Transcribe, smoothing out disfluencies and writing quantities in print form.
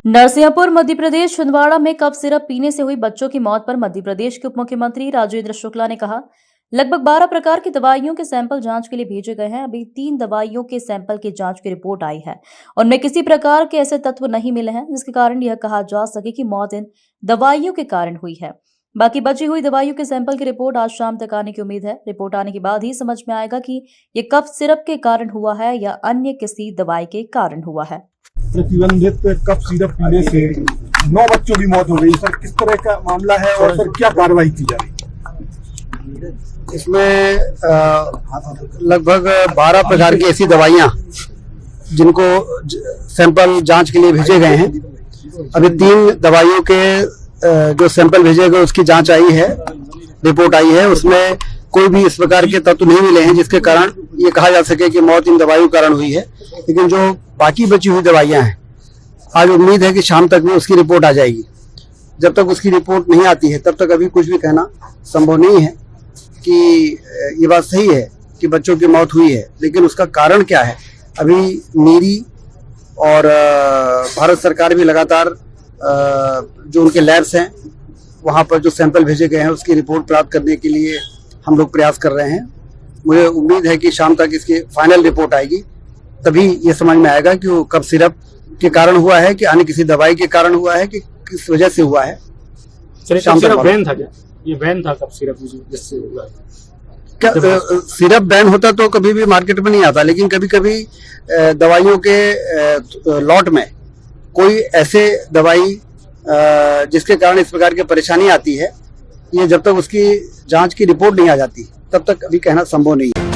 नरसिंहपुर मध्य प्रदेश छिंदवाड़ा में cough syrup पीने से हुई बच्चों की मौत पर मध्य प्रदेश के उप मुख्यमंत्री राजेंद्र शुक्ला ने कहा, लगभग 12 प्रकार की दवाइयों के सैंपल जांच के लिए भेजे गए हैं। अभी 3 दवाइयों के सैंपल की जांच की रिपोर्ट आई है। उनमें किसी प्रकार के ऐसे तत्व नहीं मिले हैं जिसके कारण यह कहा जा सके कि मौत इन दवाइयों के कारण हुई है। बाकी बची हुई दवाइयों के सैंपल की रिपोर्ट आज शाम तक आने की उम्मीद है। रिपोर्ट आने के बाद ही समझ में आएगा कि ये कफ सिरप के कारण हुआ है या अन्य किसी दवाई के कारण हुआ है। प्रतिबंधित कफ सिरप पीने से 9 बच्चों की मौत हो गई। सर, किस तरह का मामला है और सर क्या कार्रवाई की जा रही है? इसमें लगभग 12 प्रकार की ऐसी दवाइयां जिनको सैंपल जांच के लिए भेजे गए हैं। अभी 3 दवाइयों के जो सैंपल भेजे गए उसकी जांच आई है, रिपोर्ट आई है। उसमें कोई भी इस प्रकार के तत्व नहीं मिले हैं जिसके कारण ये कहा जा सके कि मौत इन दवाइयों के कारण हुई है। लेकिन जो बाकी बची हुई दवाइयां हैं, आज उम्मीद है कि शाम तक में उसकी रिपोर्ट आ जाएगी। जब तक उसकी रिपोर्ट नहीं आती है तब तक अभी कुछ भी कहना संभव नहीं है कि ये बात सही है कि बच्चों की मौत हुई है, लेकिन उसका कारण क्या है अभी मेरी और भारत सरकार भी लगातार जो उनके लैब्स हैं वहाँ पर जो सैंपल भेजे गए हैं उसकी रिपोर्ट प्राप्त करने के लिए हम लोग प्रयास कर रहे हैं। मुझे उम्मीद है कि शाम तक इसकी फाइनल रिपोर्ट आएगी, तभी ये समझ में आएगा कि वो कफ सिरप के कारण हुआ है कि अन्य किसी दवाई के कारण हुआ है कि किस वजह से हुआ है। शाम तक बैन था क्या? ये बैन था कफ सिरप जिससे हुआ है क्या? सिरप बैन होता तो कभी भी मार्केट में नहीं आता, लेकिन कभी कभी दवाइयों के लॉट में कोई ऐसे दवाई जिसके कारण इस प्रकार की परेशानी आती है, ये जब तक उसकी जांच की रिपोर्ट नहीं आ जाती तब तक अभी कहना संभव नहीं है।